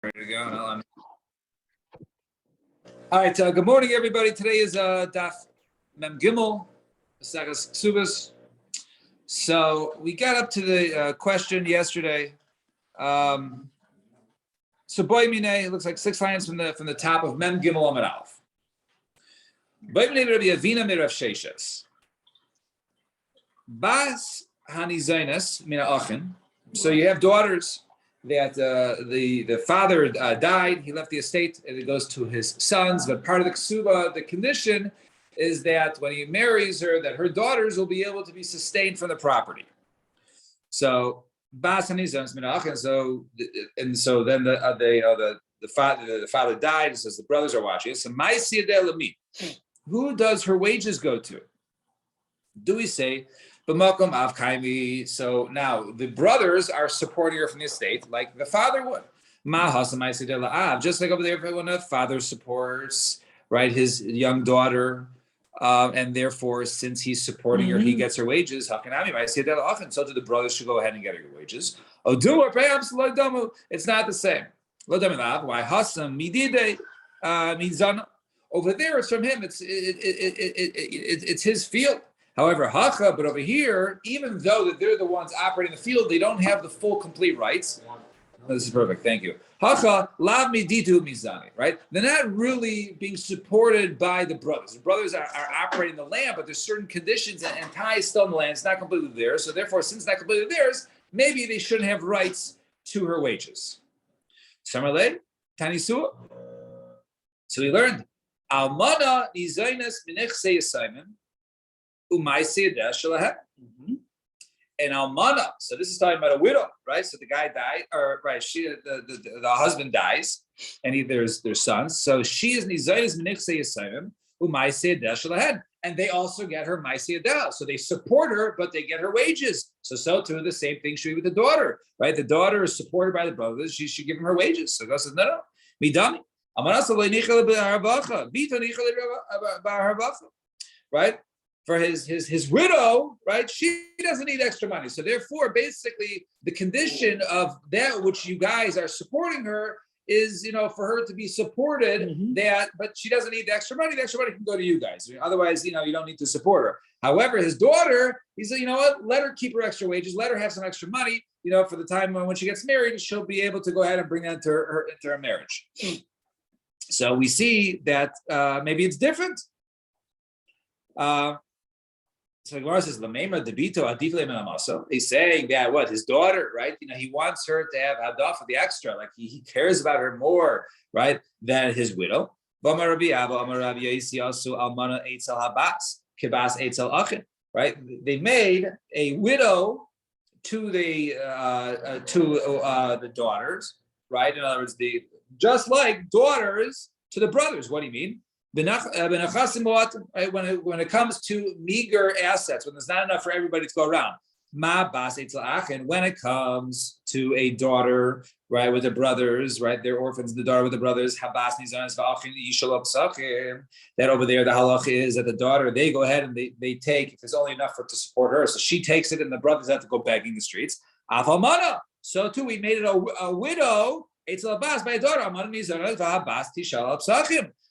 Ready to go? All right. Good morning, everybody. Today is Daf Mem Gimel, Sagas Ksubas. So we got up to the question yesterday. So Boy Mine, it looks like 6 lines from the top of Mem Gimel Amud Aleph. Boy Mine Rabbi Avina mir Rav Sheshes. Bas Hanizainas mina Achin. So you have daughters that the father died, he left the estate, and it goes to his sons. But part of the ksuba, the condition is that when he marries her, that her daughters will be able to be sustained from the property. So bas hanizainas mina Achin. So then the father died. It says the brothers are watching. So ma'aseh yadeh lemi. Who does her wages go to? Do we say b'makom av kaimi? So now the brothers are supporting her from the estate, like the father would. Ma hasam ma'aseh yadeh la'av. Just like over there, when a father supports, right, his young daughter, and therefore, since he's supporting her, he gets her wages. Hakanami ma'aseh yadeh la'achin. So do the brothers should go ahead and get her wages. Odu or perhaps lo damu. It's not the same. Lo damu la'av. Why hasam midide mizana? Over there, it's from him. It's his field. However, hacha, but over here, even though that they're the ones operating the field, they don't have the full, complete rights. Oh, this is perfect. Thank you. Hacha lav miditu mizani. Right? They're not really being supported by the brothers. The brothers are operating the land, but there's certain conditions and ties still in the land. It's not completely theirs. So therefore, since it's not completely theirs, maybe they shouldn't have rights to her wages. Samarle tanisua. So we learned. Almana nizainas minechse yisayim u'ma'aseh yadeh shelahem. And almana, so this is talking about a widow, right? So the guy died, or right, the husband dies, and there's sons. So she is nizainas minechse yisayim u'ma'aseh yadeh shelahem, and they also get her ma'aseh yadeh. So they support her, but they get her wages. So too the same thing should be with the daughter, right? The daughter is supported by the brothers. She should give him her wages. So God says no, midami. Right? For his widow, right? She doesn't need extra money. So therefore, basically, the condition of that which you guys are supporting her is, for her to be supported, but she doesn't need the extra money. The extra money can go to you guys. Otherwise, you don't need to support her. However, his daughter, he said, what? Let her keep her extra wages. Let her have some extra money, for the time when she gets married, she'll be able to go ahead and bring that into her marriage. So we see that maybe it's different. So Gemara says, "Lamema debito adifle menamaso." He's saying that what his daughter, right? He wants her to have hadafa the extra, like he cares about her more, right, than his widow. Right? They made a widow to the daughters, right? In other words, just like daughters to the brothers. What do you mean? Right? When it comes to meager assets, when there's not enough for everybody to go around. And when it comes to a daughter, right, with the brothers, right, they're orphans, the daughter with the brothers, that over there, the halacha is that the daughter, they go ahead and they take, if there's only enough to support her, so she takes it and the brothers have to go begging the streets. So too, we made it a widow. It's Abbas by a daughter.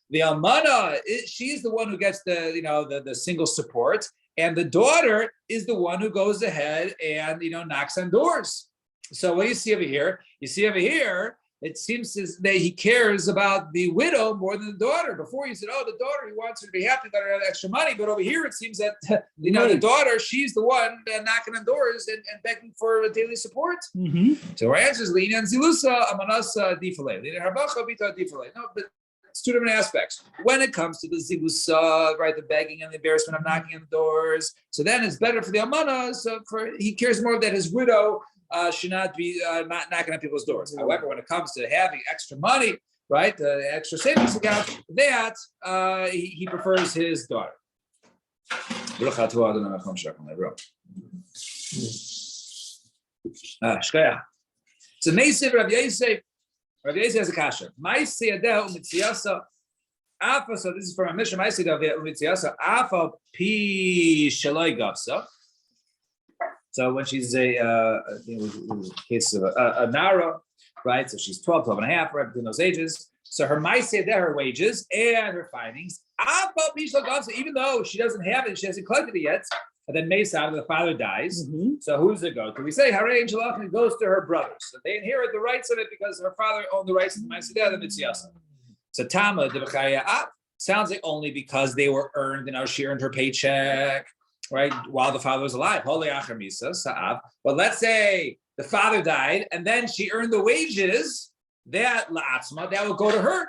The almana, she's the one who gets the single support, and the daughter is the one who goes ahead and knocks on doors. So what do you see over here? You see over here, it seems that he cares about the widow more than the daughter. Before you said, the daughter, he wants her to be happy that her have extra money, but over here it seems that the daughter, she's the one knocking on doors and begging for a daily support. So our answer is Lina and Zilusa Amanasa Difale. Lina Harbacha Bita Difale. No, but it's two different aspects. When it comes to the Zilusa, right, the begging and the embarrassment of knocking on the doors, so then it's better for the Amana. So he cares more that his widow should not be not knocking on people's doors. However, when it comes to having extra money, right, the extra savings account, that he prefers his daughter. So Meisiv Rav Yosef has a kasha. Ma'aseh yadeh u'mitziasa. So this is from a mission. Ma'aseh yadeh u'mitziasa. Afa pi shaloi gafsa. So when she's a case of a nara, right? So she's 12, 12 and a half, right between those ages. So her maaseh, her wages and her findings, even though she doesn't have it, she hasn't collected it yet, and then Mesav, the father dies. So who does it go to? We say Harei and Shalach, and it goes to her brothers. So they inherit the rights of it because her father owned the rights of the maaseh, the Mitziasa. So Tama, the Bechaya, sounds like only because they were earned, she earned her paycheck, right, while the father was alive. But let's say the father died and then she earned the wages, that would go to her.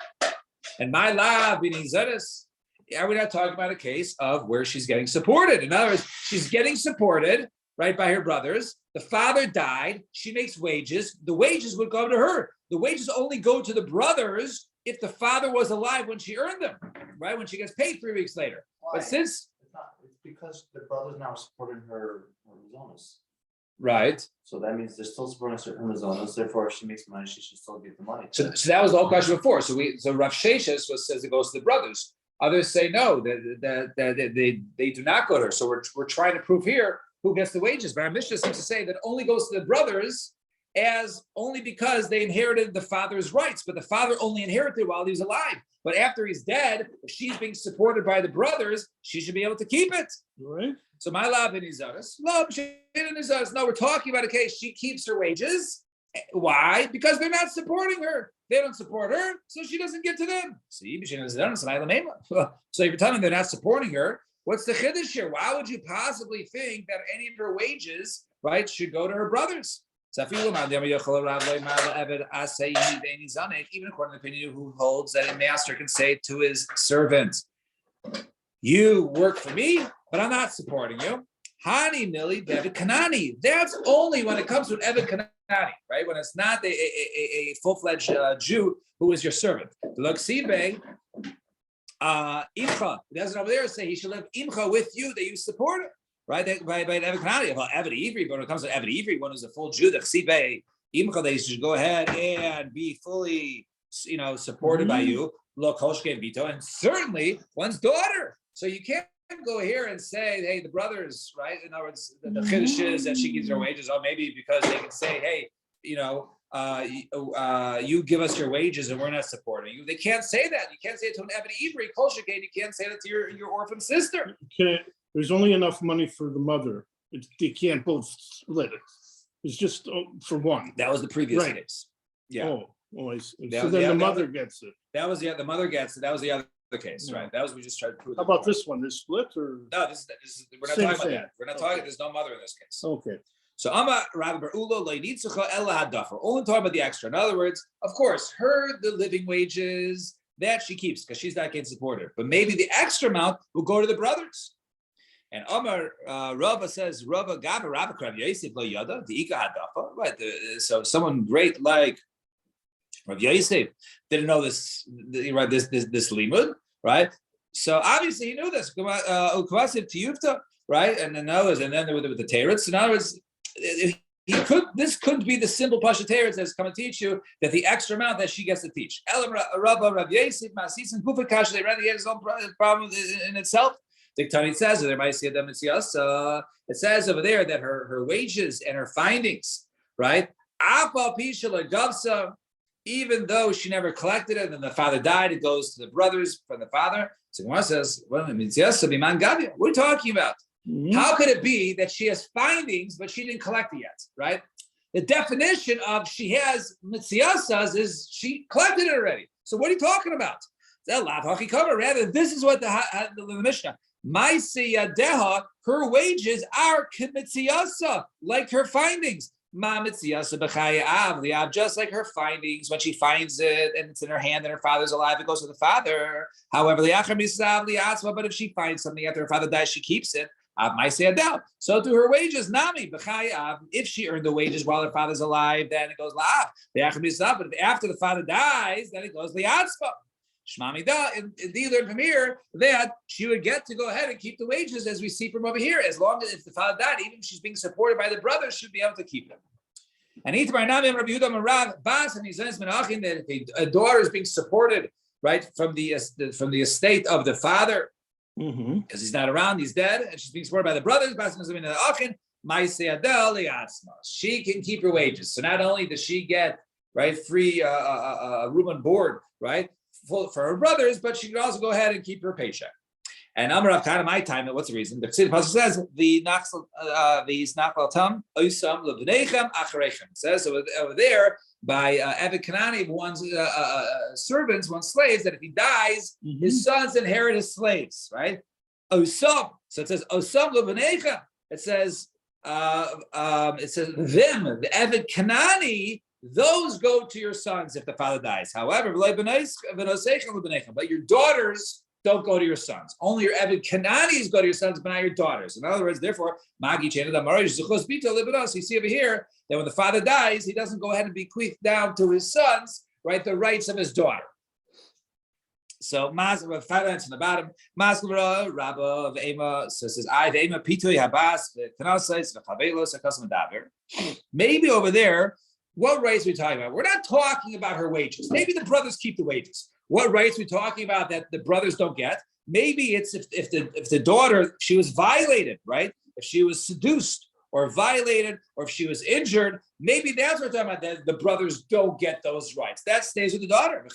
And my lav in Izaris, we're not talking about a case of where she's getting supported. In other words, she's getting supported, right, by her brothers. The father died. She makes wages. The wages would go to her. The wages only go to the brothers if the father was alive when she earned them, right, when she gets paid 3 weeks later. Why? But since it's because the brothers now supporting her zonas. right. So that means they're still supporting certain zonas. Therefore, if she makes money, she should still get the money. So that was the whole question before. So Rav Sheshes says it goes to the brothers. Others say no, that they do not go to her. So we're trying to prove here who gets the wages. But our Mishnah seems to say that only goes to the brothers, as only because they inherited the father's rights, but the father only inherited while he was alive. But after he's dead, if she's being supported by the brothers, she should be able to keep it. Right. So my love in Izaris, no, we're talking about a case. She keeps her wages. Why? Because they're not supporting her. They don't support her, so she doesn't get to them. So if you're telling me they're not supporting her, what's the chiddush here? Why would you possibly think that any of her wages, right, should go to her brothers? Even according to the opinion who holds that a master can say to his servant, you work for me, but I'm not supporting you. Hani Nili Eved Kanani. That's only when it comes to an Eved Kanani, right? When it's not a full-fledged Jew who is your servant. Look, Sibe, Imcha. It doesn't over there say he should live Imcha with you, that you support him. Right, by an Eved Kanani, well, Eved Ivri, but when it comes to Eved Ivri, one who's a full Jew, the Chsibe Imcha, they should go ahead and be fully, supported by you. Look, Hoshke Vito, and certainly one's daughter. So you can't go here and say, hey, the brothers, right? In other words, the chiddush is that she gives her wages, or maybe because they can say, hey, you give us your wages and we're not supporting you. They can't say that. You can't say it to an Eved Ivri, Kol Shekain. You can't say that to your orphan sister. There's only enough money for the mother. They can't both split it. It's just for one. That was the previous Right. case. Yeah. I see. That So was- then yeah, the that mother was- gets it. That was the mother gets it. That was the other case, right? That was we just tried to prove. How about this one? Is split or? No, this we're not Same talking about thing. that. We're not talking. There's no mother in this case. Okay. So Amma Rabbi Berulo le'nitzucha ela hadafer. Only talking about the extra. In other words, of course, the living wages that she keeps because she's not getting supported. But maybe the extra amount will go to the brothers. And Amar Rava says Rava Gaba Rabbi Krav Yosef lo yada the ika hadafa. Right. So someone great like Rav Yosef didn't know this. Right. This limud. Right. So obviously he knew this. Ukvasiv tiyufta. Right. And then others. And then with the teretz. In other words, this couldn't be the simple pasha teretz that's come to teach you that the extra amount that she gets to teach. Elam Rava Rav Yosef Masis and Kufa Kash. They already had his own problem in itself. Diktani says there might see them. It says over there that her wages and her findings, right? Even though she never collected it, and then the father died, it goes to the brothers from the father. So Gemara says, "Well, what are you talking about? How could it be that she has findings but she didn't collect it yet? Right? The definition of she has mitziasas is she collected it already. So what are you talking about? Rather, this is what the Mishnah. Ma'aseyadeha, her wages are k'mitziasa, like her findings. Ma'mitziasa b'chayav, just like her findings. When she finds it and it's in her hand and her father's alive, it goes to the father. However, but if she finds something after her father dies, she keeps it. So to her wages, nami b'chayav. If she earned the wages while her father's alive, then it goes la'av. But after the father dies, then it goes li'atzma. Shmamida, indeed, learned from here that she would get to go ahead and keep the wages, as we see from over here. As long as if the father died, even if she's being supported by the brothers, she'd be able to keep them. And Rabbi Yehuda Marav Bas and Yizanis Menachin, that if a daughter is being supported, right, from the estate of the father, because he's not around, he's dead, and she's being supported by the brothers, Bas and Menachin, she can keep her wages. So not only does she get right? Free room and board, right? For her brothers, but she could also go ahead and keep her paycheck. And Amar Rav Kana, my time, what's the reason? The pasuk says the Nachal Tam Oisam Lebnechem Acharechem. Says over there by Eved Kanani, one's servants, one's slaves, that if he dies, his sons inherit his slaves, right? Osam. So it says Osam Lebnechem. It says them, the Eved Kanani. Those go to your sons if the father dies. However, but your daughters don't go to your sons. Only your Eved Kananis go to your sons, but not your daughters. In other words, therefore, you see over here that when the father dies, he doesn't go ahead and bequeath down to his sons, right, the rights of his daughter. So, Mas, 5 lines on the bottom. Maskura, Rabba of Ema, so says, I, the Ema, Pitui, Habas, the Kanal says, the Chavelos, the Kasam Daber. Maybe over there, what rights are we talking about? We're not talking about her wages. Maybe the brothers keep the wages. What rights are we talking about that the brothers don't get? Maybe it's if the daughter, she was violated, right? If she was seduced or violated, or if she was injured, maybe that's what we're talking about, that the brothers don't get those rights. That stays with the daughter.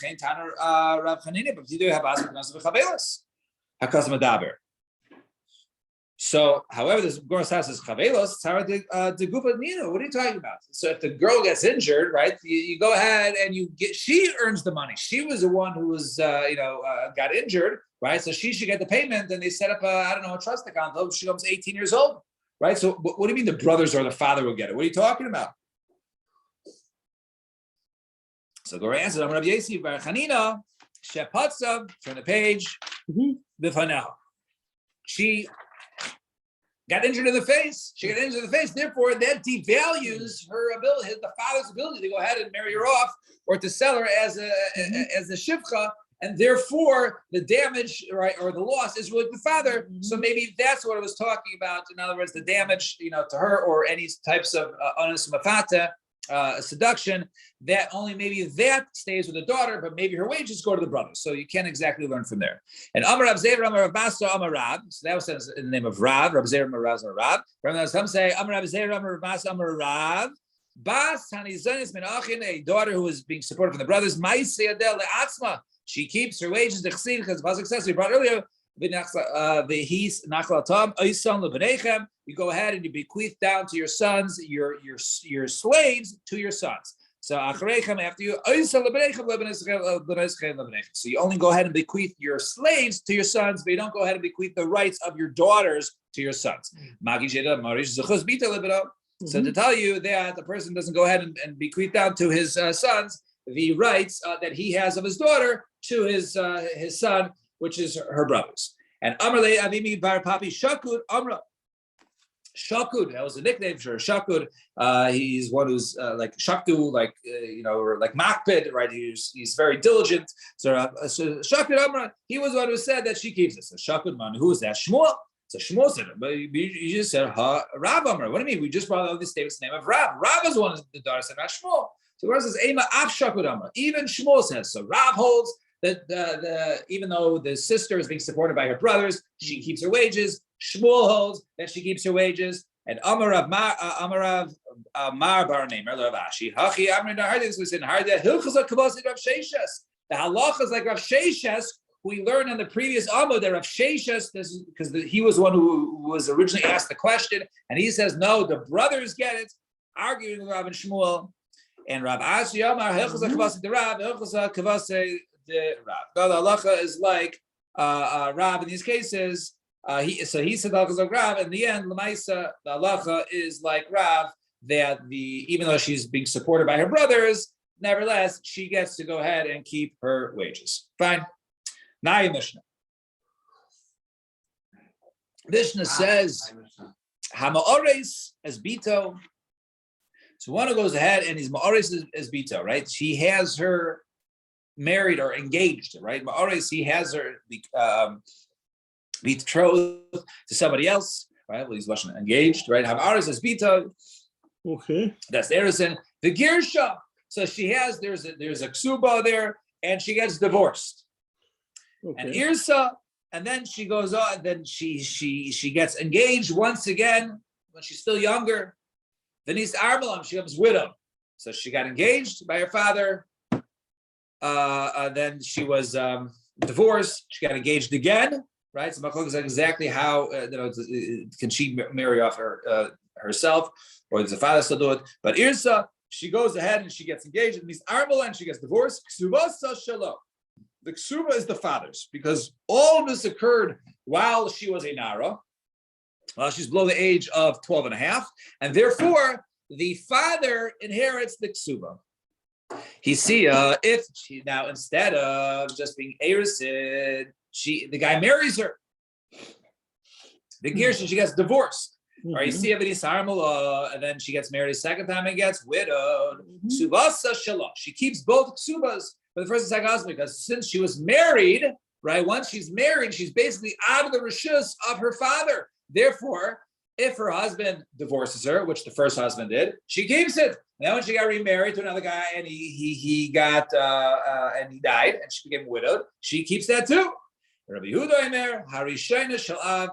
So, however, this Goras house is chavelos. It's how the gufa nino. What are you talking about? So, if the girl gets injured, right, you go ahead and she earns the money. She was the one who was, got injured, right? So she should get the payment. And they set up a trust account. Though she becomes 18 years old, right? So, what do you mean the brothers or the father will get it? What are you talking about? So, Goras answers, I'm Rabbi Yesi Bar Chanina Shepatza. Turn the page. B'fanel. She got injured in the face. She got injured in the face. Therefore, that devalues her ability, the father's ability to go ahead and marry her off or to sell her as a shivcha, and therefore the damage, right, or the loss is with the father. So maybe that's what I was talking about. In other words, the damage, to her or any types of onis mafata, seduction. That only maybe that stays with the daughter, but maybe her wages go to the brothers. So you can't exactly learn from there. And Amar Rav Zeir, Amar Rav Basa, Amar Rav. So that was in the name of Rav. Rav Zeir, Amar Rav, Amar Rav. Some say Amar Rav Zeir, Amar Rav Basa, Amar Rav. Bas Hanizanis min Achin, a daughter who is being supported from the brothers. Ma'aseh Adel le'atzma. She keeps her wages. The chesed, because pasuk says we brought earlier. You go ahead and you bequeath down to your sons, your slaves to your sons. So after you, so you only go ahead and bequeath your slaves to your sons, but you don't go ahead and bequeath the rights of your daughters to your sons. So to tell you that the person doesn't go ahead and bequeath down to his sons the rights that he has of his daughter to his son, which is her brothers. And Amrle Avimi Bar Papi Shakud Amra. Shakud, that was a nickname for Shakud. He's one who's like Shaktu, or like Makpid, right? He's very diligent. So Shakud Amra, he was one who said that she keeps it. So Shakud Man, who is that? Shmuel. So Shmuel said it, but you just said Rav Amra. What do you mean? We just brought out this statement, the name of Rav. Rav is one of the daughters said, not Shmuel. So where says Ema Af Shakud Amra? Even Shmuel says so. Rav holds that even though the sister is being supported by her brothers, she keeps her wages. Shmuel holds that she keeps her wages. And Amarav Mar Bar Neimer Rav Ashi Hachi Amrin Hardis was in Harda Hilchos Kavos Rav Sheshes. The halacha is like Rav Sheshes, who we learned on the previous Amud that Rav Sheshes, because he was one who was originally asked the question, and he says no, the brothers get it, arguing with Rav and Shmuel. And Rav Ashi Amar Hilchos Kavos the Rav Hilchos Kavos the Rav. Now the halacha is like Rav in these cases. He said halacha like Rav. In the end, Lamaisa, the halacha is like Rav, that even though she's being supported by her brothers, nevertheless she gets to go ahead and keep her wages. Fine. Now Mishnah. Mishnah says Hama'ores as Bito. So one who goes ahead and he's Ma'ores as Bito, right? She has her married or engaged, right? Ma'ores, he has her betrothed to somebody else, right? Well, he's Russian engaged, right? Hamaris as Bita. Okay. That's Erison. The Girsha. So she has, there's a ksuba there, and she gets divorced. Okay. And Irsa, and then she goes on, then she gets engaged once again when she's still younger. Then he's Arbalam, she becomes widow. So she got engaged by her father. Then she was divorced. She got engaged again, right? So machlokes is exactly how can she marry off herself, or does the father still do it? But Irsa, she goes ahead and she gets engaged. It means Armala, and she gets divorced. Ksubasa shalom. The ksuba is the father's, because all of this occurred while she was a nara, while she's below the age of 12 and a half, and therefore the father inherits the ksuba. He see if she now, instead of just being erisid, the guy marries her. The Gershon, she gets divorced. Or you see and then she gets married a second time and gets widowed. Ksubasa shalom. She keeps both ksubas for the first and second husband, because since she was married, right? Once she's married, she's basically out of the rishus of her father. Therefore, if her husband divorces her, which the first husband did, she keeps it. And then when she got remarried to another guy and he died and she became widowed, she keeps that too. Rabbi Yehuda Omer, Harishayna Shalav.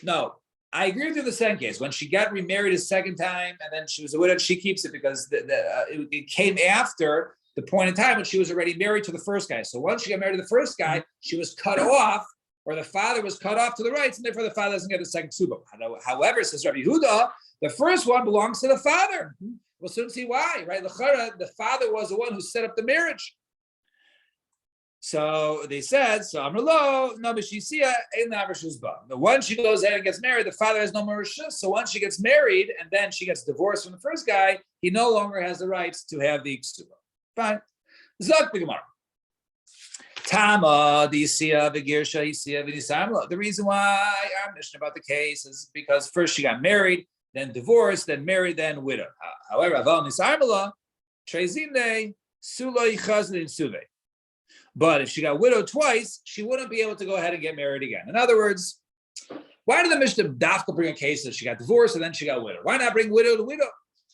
No, I agree with you in the second case. When she got remarried a second time and then she was a widow, she keeps it because it came after the point in time when she was already married to the first guy. So once she got married to the first guy, she was cut off, or the father was cut off to the rights, and therefore the father doesn't get the second suba. However, says Rabbi Yehuda, the first one belongs to the father. We'll soon see why, right? The father was the one who set up the marriage. So they said, so Amrlo, no, but she see the once she goes ahead and gets married, the father has no more rishus. So once she gets married and then she gets divorced from the first guy, he no longer has the rights to have the ksuba. Fine. Zok the Gemara. Tama, the Yisiya, the Girsha, Yisiya, V'nisamla. The reason why I'm mentioning about the case is because first she got married, then divorced, then married, then widowed. However, Aval Nisamla, Trezine, Sulay Chazlin Suve. But if she got widowed twice, she wouldn't be able to go ahead and get married again. In other words, why did the Mishnah Dafka bring a case that she got divorced and then she got widowed? Why not bring widow to widow,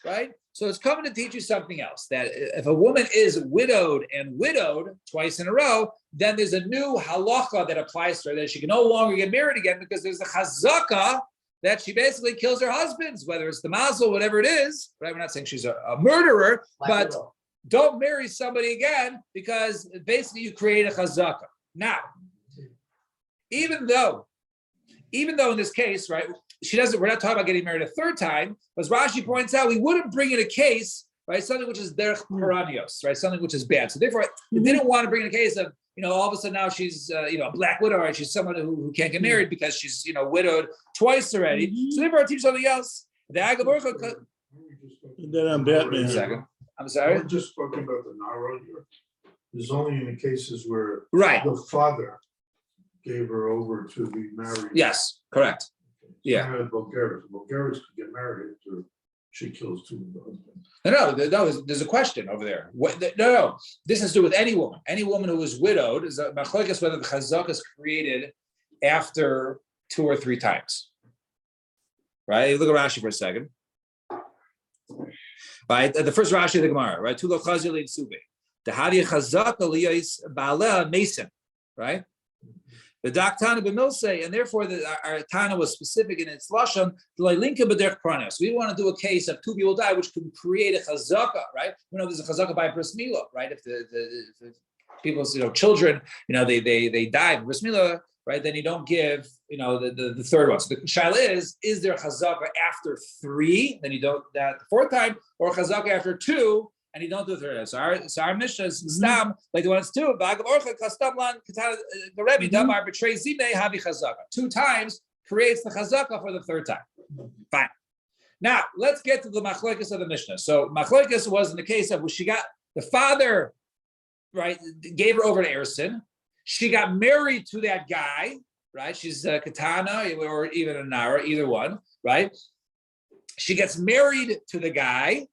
right? So it's coming to teach you something else, that if a woman is widowed and widowed twice in a row, then there's a new halacha that applies to her, that she can no longer get married again, because there's a chazaka that she basically kills her husbands, whether it's the mazel, whatever it is, right? We're not saying she's a murderer, but don't marry somebody again, because basically you create a chazaka. Now, even though in this case, right, we're not talking about getting married a third time, but as Rashi points out, we wouldn't bring in a case, right, something which is derech paranios, right, something which is bad. So therefore, they didn't want to bring in a case of, all of a sudden now she's, a black widow, right? She's someone who can't get married because she's, widowed twice already. So therefore, I teach something else. The Agaborcha. Then I'm Batman. Second. I'm sorry. We're just talking about the Nara here. There's only in the cases where Right. the father gave her over to be married. Yes, correct. Yeah. Bulgarians could get married after she kills two of the husbands. No, there's a question over there. No. This has to do with any woman. Any woman who is widowed is a machlokes whether the chazak is created after 2 or 3 times. Right? Look at Rashi for a second. Right, the first Rashi of the Gemara, right? Tulo chazir lein sube. The havi chazaka liyais baaleh mason, right? The Daktana b'milsei, and therefore our Tana was specific in its lashon. L'linka b'derech pranos. We want to do a case of 2 people die, which can create a chazaka, right? We know there's a chazaka by bris milah, right? If the people's children, they die in bris milah, right? Then you don't give, the third one. So the shaila is there chazaka after 3? Then you don't that the 4th time, or chazaka after 2, and you don't do the 3rd time. So our Mishnah is stam like the ones 2. Ba'agav orcha kastam lan the Rebbe damar betray zimei havi chazaka. 2 times creates the chazaka for the 3rd time. Fine. Now let's get to the machlokes of the Mishnah. So machlokes was in the case of she got the father, right, gave her over to Ersin. She got married to that guy, right? She's a katana or even a nara, either one, right? She gets married to the guy,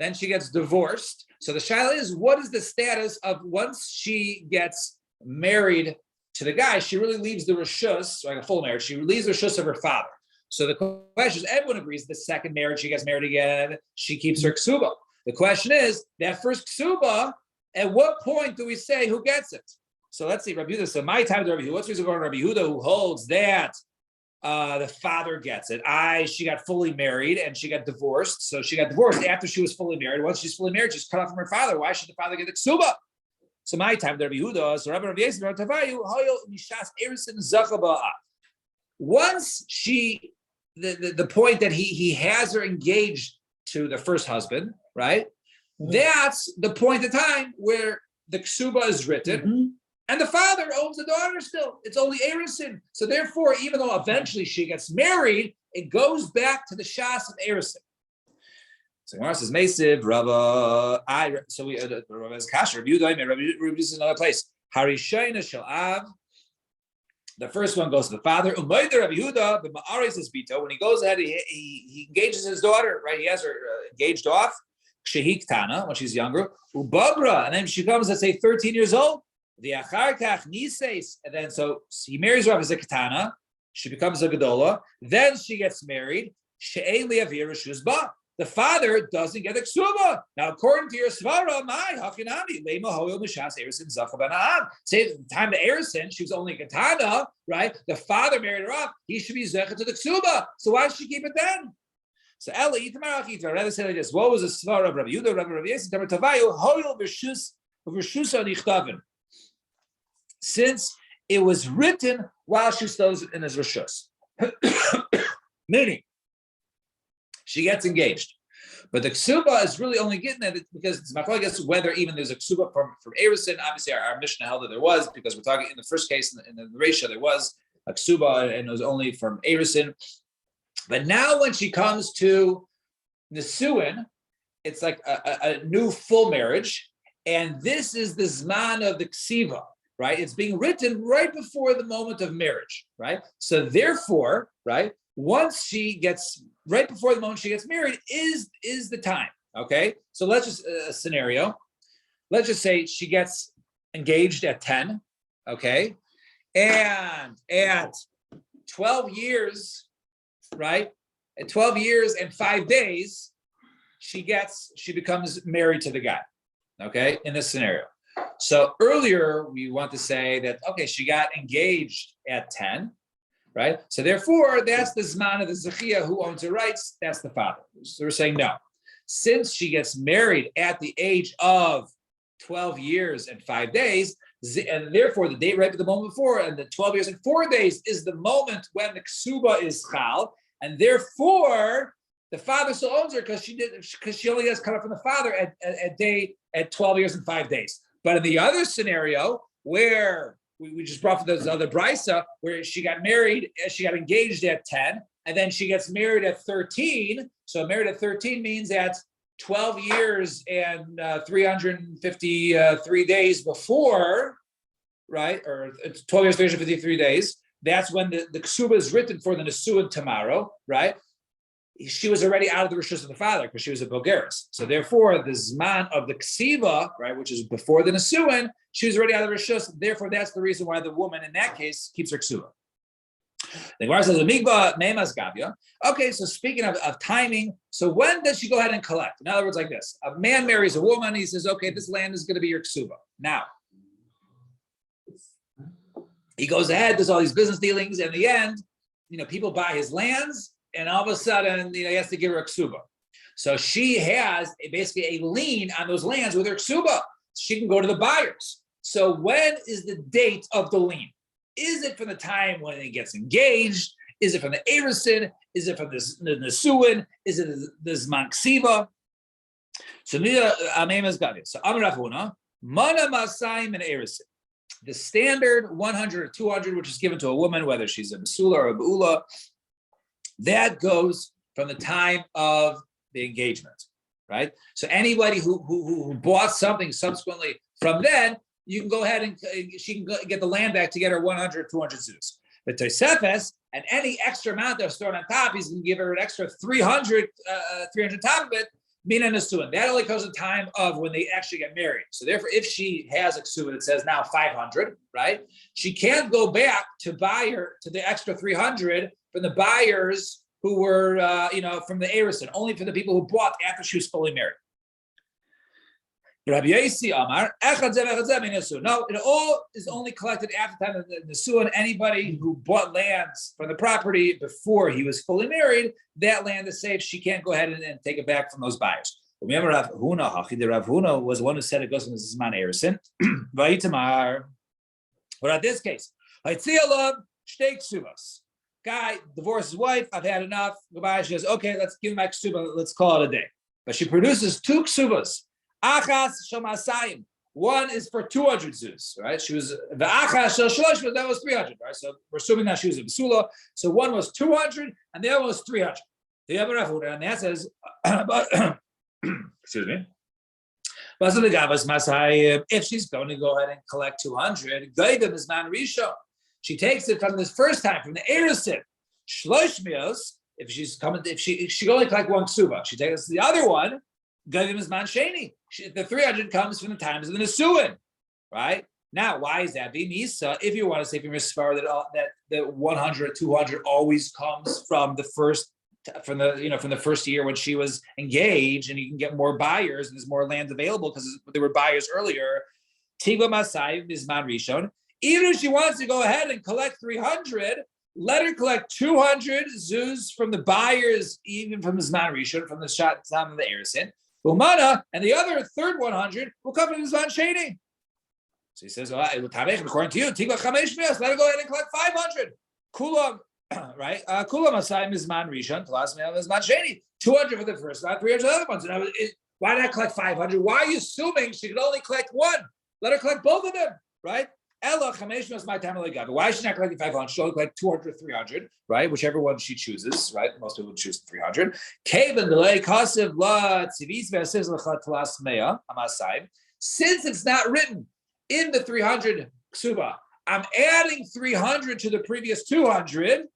then she gets divorced. So the shaila is, what is the status of once she gets married to the guy? She really leaves the rishus, like a full marriage. She leaves the rishus of her father. So the question is, everyone agrees the second marriage, she gets married again, she keeps her ksuba. The question is, that first ksuba, at what point do we say who gets it? So let's see, Rabbi Yehuda. So my time to Rabbi Yehuda. What's the reason for Rabbi Yehuda who holds that the father gets it. She got fully married and she got divorced. So she got divorced after she was fully married. Once she's fully married, she's cut off from her father. Why should the father get the ksuba? So my time, there be Yehuda, so Rabbi Yosef, once the point that he has her engaged to the first husband, right? That's the point of time where the ksuba is written, and the father owns the daughter still. It's only Erisin. So therefore, even though eventually she gets married, it goes back to the shas of Erisin. So Gemara says, "Meisiv Rabba." So we Rabba is kasher. Rabbi is another place. Harishayna shel av. The first one goes to the father. Umayder Rabbi Yehuda, the Ma'aris is bito. When he goes ahead, he engages his daughter. Right, he has her engaged off. Shehi ktana, when she's younger. Ubabra, and then she comes, let's say, 13 years old. The acharkach nises, and then so he marries her off as a ktana. She becomes a gedola. Then she gets married. She'ein li'avir shuzba. The father doesn't get the ksuba. Now, according to your svara, my hakinami lema hoil mishas erisin zacha benaham. Say at the time of erisin, she was only a katana, right? The father married her off. He should be zecha to the ksuba. So why should she keep it then? So Ela Itamar Achitra. Rather say like this: what was the svara of Rabbi Yehuda, Rabbi Yosef, Rabbi Tavayu hoil b'shus nichtavin? Since it was written while she still in his rishus, meaning. She gets engaged, but the ksuba is really only getting at it because it's machlokes whether even there's a ksuba from Erisin. Obviously, our Mishnah held that there was, because we're talking in the first case in the Reisha there was a ksuba and it was only from Erisin. But now when she comes to Nesuin, it's like a new full marriage, and this is the zman of the ksiva, right? It's being written right before the moment of marriage, right? So therefore, right. Once she gets, right before the moment she gets married is the time, okay? So let's just, a scenario. Let's just say she gets engaged at 10, okay? And at 12 years, right? At 12 years and 5 days, she becomes married to the guy, okay? In this scenario. So earlier, we want to say that, okay, she got engaged at 10, right? So therefore, that's the zman of the zechia who owns the rights. That's the father. So we're saying no. Since she gets married at the age of 12 years and 5 days, and therefore the date right at the moment before, and the 12 years and 4 days is the moment when the ksuba is chal, and therefore the father still owns her because she only has cut off from the father at 12 years and 5 days. But in the other scenario where we just brought this other brisa where she got married, she got engaged at 10, and then she gets married at 13. So married at 13 means that 12 years and 353 days before, right? Or 12 years, 353 days. That's when the ksuba is written for the nesuin tomorrow, right? She was already out of the rishus of the father because she was a bogeris. So therefore, the zman of the ksiva, right, which is before the nesuin, she was already out of the rishus. Therefore, that's the reason why the woman in that case keeps her ksuva. The Gemara says, "Migba meimas gavya." Okay, so speaking of timing, so when does she go ahead and collect? In other words, like this: a man marries a woman. He says, "Okay, this land is going to be your ksuba." Now, he goes ahead, does all these business dealings, and in the end, people buy his lands. And all of a sudden, he has to give her a ksuba. So she has basically a lien on those lands with her ksuba. She can go to the buyers. So when is the date of the lien? Is it from the time when he gets engaged? Is it from the erisin? Is it from the nesuin? Is it the zman ksiva? So Amar Rav Huna, mana masayim and erisin. The standard 100 or 200, which is given to a woman, whether she's a basula or a beula, that goes from the time of the engagement, right? So anybody who bought something subsequently from then, you can go ahead and she can get the land back to get her 100, 200 zuz. But Tosefes, and any extra amount that's thrown on top, he's going to give her an extra 300 top of it, mina nesuin. That only comes at the time of when they actually get married. So therefore, if she has a ksuba that says now 500, right? She can't go back to buyer to the extra 300 from the buyers who were, from the Erison, only for the people who bought after she was fully married. Rabbi Yosi Amar, echad zeh v'echad zeh minasu. No, it all is only collected after the time of the Nisuin. Anybody who bought lands from the property before he was fully married, that land is safe. She can't go ahead and take it back from those buyers. Remember, Rav Huna was the one who said it goes from the Zman Erison. Vayitamar. But in this case, guy divorces his wife. I've had enough. Goodbye. She goes, okay, let's give him my ksuba. Let's call it a day. But she produces 2 ksubas. Achas shomasayim. One is for 200 zuz, right? She was the achas shel shlosh, but that was 300, right? So we're assuming that she was a basula. So one was 200, and the other one was 300. The other Rav Huna, and that says, excuse me. If she's going to go ahead and collect 200, she takes it from this first time from the Erison. Shlosh mios. If she's coming, if she only collect 1 ksuba, she takes the other one. Gavim is man sheni. The 300 comes from the times of the Nisuin, right? Now, why is that? If you want to say from your svar that the 100, 200 always comes from the first year when she was engaged, and you can get more buyers and there's more land available because there were buyers earlier. Tigba Masai is man rishon. Even if she wants to go ahead and collect 300, let her collect 200 zuz from the buyers, even from the Zman Rishon, from the shot time of the Erison. Umana, and the other third 100 will come from the Zman Sheni. So he says, according to you, Tigla Chamesh Mios, let her go ahead and collect 500. Kulam, right? Kulam Asai Mizman Rishon, Talas Mizman Sheni. 200 for the first one, 300 for the other ones. And why not collect 500? Why are you assuming she could only collect 1? Let her collect both of them, right? Ella Chamesh Mios my time Gabi. Why is she not collecting 500? She'll collect 200, 300, right? Whichever one she chooses, right? Most people would choose 300. Since it's not written in the 300 ksuba, I'm adding 300 to the previous 200.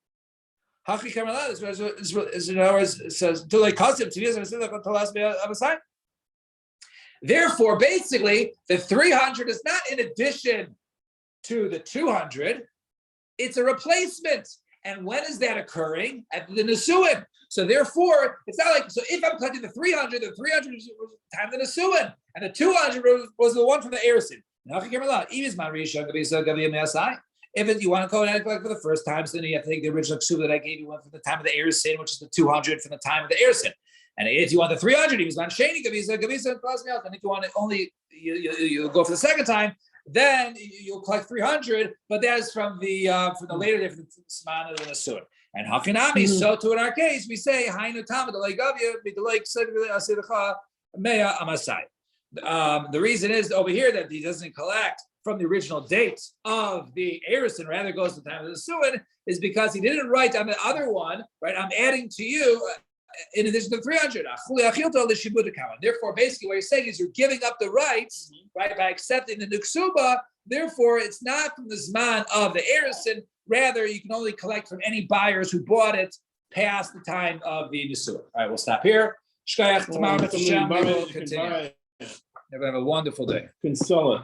Therefore, basically, the 300 is not in addition to the 200, it's a replacement. And when is that occurring? At the Nisuin. So therefore, it's not like, so if I'm collecting the 300 is time the Nisuin, and the 200 was the one from the Erison. If you want to go ahead and collect for the first time, so then you have to take the original ksuba that I gave you one from the time of the Erison, which is the 200 from the time of the Erison. And if you want the 300, he was on Sheni, Gavisa, and if you want it only, you go for the second time, then you'll collect 300, but that is from the later day, from the Sman of the Nasuin. And Hakinami, so too in our case, we say Hainu Tama Delay Gavia, Delay Mea Amasai. The reason is over here that he doesn't collect from the original date of the Erison, rather goes to the time of the Nasuin, is because he didn't write on the other one, right? I'm adding to you in addition to 300. Therefore, basically what you're saying is you're giving up the rights, right, by accepting the Nuksuba. Therefore, it's not from the Zman of the Erison. Rather, you can only collect from any buyers who bought it past the time of the Nisuba. All right, we'll stop here. Shkayach, tomorrow, we will continue. Have a wonderful day. Can sell it.